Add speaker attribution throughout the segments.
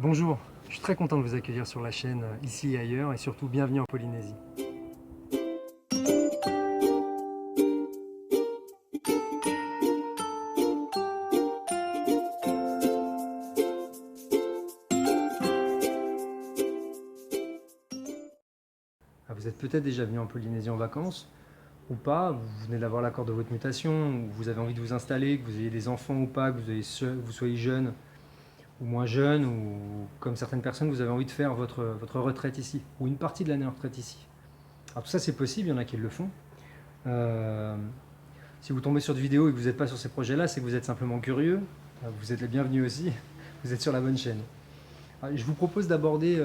Speaker 1: Bonjour, je suis très content de vous accueillir sur la chaîne ici et ailleurs et surtout bienvenue en Polynésie. Vous êtes peut-être déjà venu en Polynésie en vacances ou pas, vous venez d'avoir l'accord de votre mutation, ou vous avez envie de vous installer, que vous ayez des enfants ou pas, que vous soyez jeune ou moins jeune, ou comme certaines personnes, vous avez envie de faire votre retraite ici, ou une partie de l'année en retraite ici. Alors tout ça c'est possible, il y en a qui le font. Euh, Si vous tombez sur des vidéos et que vous n'êtes pas sur ces projets-là, c'est que vous êtes simplement curieux. Vous êtes les bienvenus aussi. Vous êtes sur la bonne chaîne. Alors, je vous propose d'aborder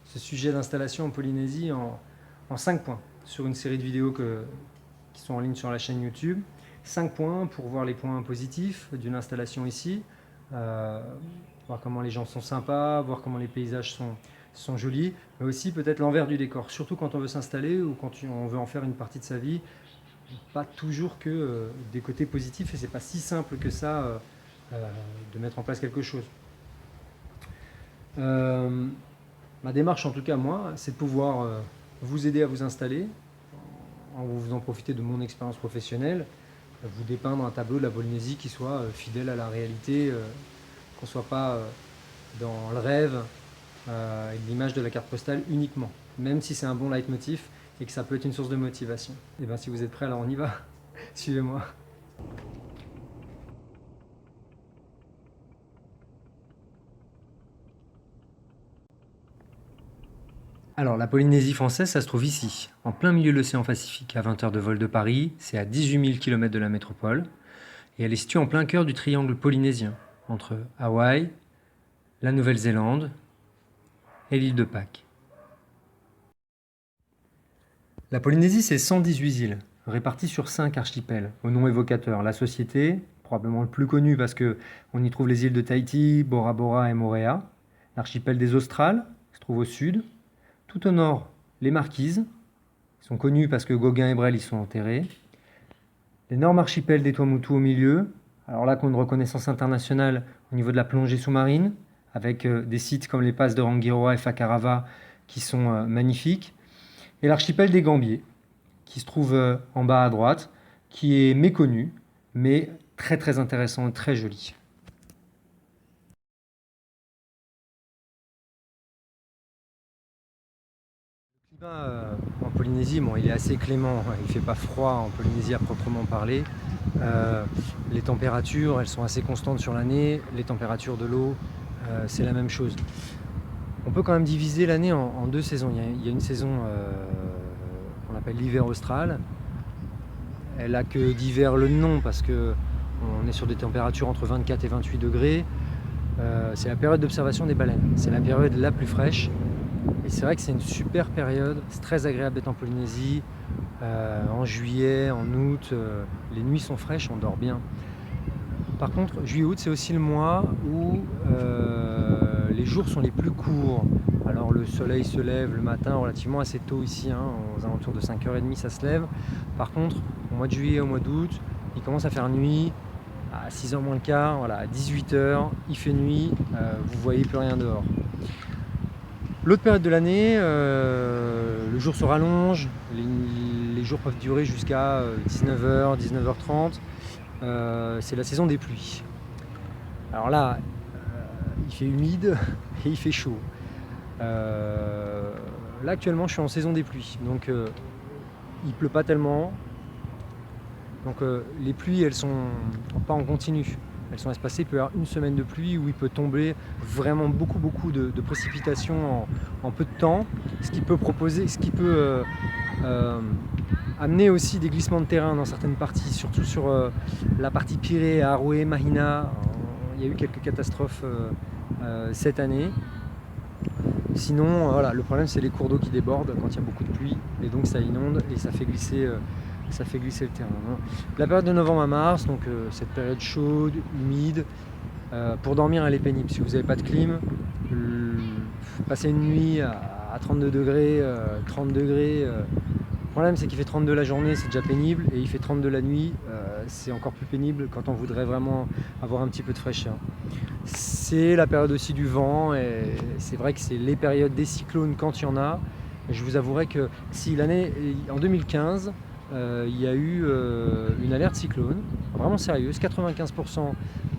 Speaker 1: ce sujet d'installation en Polynésie en 5 points sur une série de vidéos qui sont en ligne sur la chaîne YouTube. 5 points pour voir les points positifs d'une installation ici, voir comment les gens sont sympas, voir comment les paysages sont jolis, mais aussi peut-être l'envers du décor, surtout quand on veut s'installer ou quand on veut en faire une partie de sa vie. Pas toujours que des côtés positifs et c'est pas si simple que ça de mettre en place quelque chose. Ma démarche en tout cas moi, c'est de pouvoir vous aider à vous installer en vous faisant profiter de mon expérience professionnelle, vous dépeindre un tableau de la Polynésie qui soit fidèle à la réalité, qu'on ne soit pas dans le rêve et l'image de la carte postale uniquement, même si c'est un bon leitmotiv et que ça peut être une source de motivation. Et bien si vous êtes prêts, alors on y va. Suivez-moi. Alors la Polynésie française, ça se trouve ici, en plein milieu de l'océan Pacifique, à 20 heures de vol de Paris, c'est à 18 000 km de la métropole, et elle est située en plein cœur du triangle polynésien, entre Hawaï, la Nouvelle-Zélande et l'île de Pâques. La Polynésie, c'est 118 îles, réparties sur 5 archipels, au nom évocateur. La Société, probablement le plus connu parce qu'on y trouve les îles de Tahiti, Bora Bora et Moorea. L'archipel des Australes, qui se trouve au sud. Tout au nord, les Marquises, qui sont connus parce que Gauguin et Brel y sont enterrés. L'énorme archipel des Tuamotu au milieu, alors là qu'on a une reconnaissance internationale au niveau de la plongée sous-marine, avec des sites comme les passes de Rangiroa et Fakarava qui sont magnifiques. Et l'archipel des Gambiers, qui se trouve en bas à droite, qui est méconnu, mais très très intéressant et très joli. Le climat en Polynésie, bon, il est assez clément, il ne fait pas froid en Polynésie à proprement parler. Les températures, elles sont assez constantes sur l'année, les températures de l'eau, c'est la même chose. On peut quand même diviser l'année en 2 saisons. Il y a une saison qu'on appelle l'hiver austral. Elle a que d'hiver le nom parce qu'on est sur des températures entre 24 et 28 degrés. C'est la période d'observation des baleines. C'est la période la plus fraîche. Et c'est vrai que c'est une super période. C'est très agréable d'être en Polynésie. En juillet, en août, les nuits sont fraîches, on dort bien. Par contre, juillet-août, c'est aussi le mois où les jours sont les plus courts. Alors le soleil se lève le matin relativement assez tôt ici, aux alentours de 5h30 ça se lève. Par contre, au mois de juillet, au mois d'août, il commence à faire nuit, à 6h moins le quart, voilà, à 18h, il fait nuit, vous voyez plus rien dehors. L'autre période de l'année, le jour se rallonge, les jours peuvent durer jusqu'à 19h, 19h30. C'est la saison des pluies. Alors là, il fait humide et il fait chaud. Là actuellement je suis en saison des pluies, donc il pleut pas tellement. Donc les pluies elles sont pas en continu, elles sont espacées. Il peut y avoir une semaine de pluie où il peut tomber vraiment beaucoup de précipitations en peu de temps, ce qui peut amener aussi des glissements de terrain dans certaines parties, surtout sur la partie Pirée, Aroué, Mahina. Il y a eu quelques catastrophes cette année. Sinon, voilà, le problème c'est les cours d'eau qui débordent quand il y a beaucoup de pluie et donc ça inonde et ça fait glisser le terrain. La période de novembre à mars, donc cette période chaude, humide, pour dormir elle est pénible. Si vous n'avez pas de clim, passer une nuit à 32 degrés, 30 degrés, le problème c'est qu'il fait 32 la journée, c'est déjà pénible, et il fait 32 la nuit, c'est encore plus pénible quand on voudrait vraiment avoir un petit peu de fraîcheur. C'est la période aussi du vent et c'est vrai que c'est les périodes des cyclones quand il y en a. Je vous avouerai que si en 2015, il y a eu une alerte cyclone, vraiment sérieuse, 95%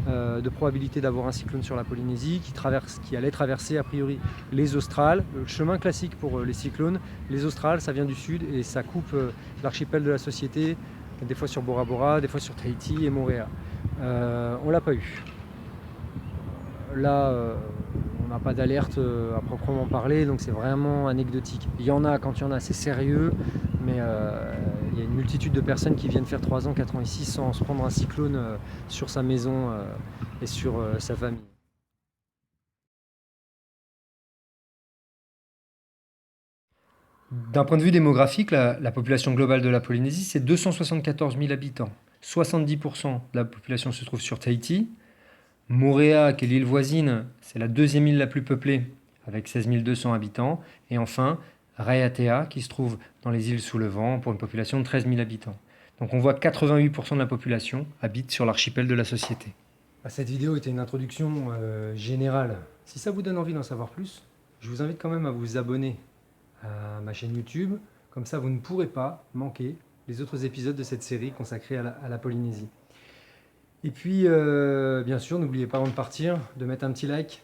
Speaker 1: de probabilité d'avoir un cyclone sur la Polynésie qui allait traverser a priori les Australes. Le chemin classique pour les cyclones, les Australes, ça vient du sud et ça coupe l'archipel de la Société, des fois sur Bora Bora, des fois sur Tahiti et Moorea. On l'a pas eu. Là, on n'a pas d'alerte à proprement parler, donc c'est vraiment anecdotique. Il y en a, quand il y en a, c'est sérieux, mais il y a une multitude de personnes qui viennent faire 3 ans, 4 ans ici sans se prendre un cyclone sur sa maison et sur sa famille. D'un point de vue démographique, la population globale de la Polynésie, c'est 274 000 habitants. 70% de la population se trouve sur Tahiti. Moorea, qui est l'île voisine, c'est la deuxième île la plus peuplée, avec 16 200 habitants. Et enfin, Raiatea, qui se trouve dans les îles sous le vent, pour une population de 13 000 habitants. Donc on voit que 88% de la population habite sur l'archipel de la Société. Cette vidéo était une introduction générale. Si ça vous donne envie d'en savoir plus, je vous invite quand même à vous abonner à ma chaîne YouTube. Comme ça, vous ne pourrez pas manquer les autres épisodes de cette série consacrée à la Polynésie. Et puis, bien sûr, n'oubliez pas avant de partir de mettre un petit like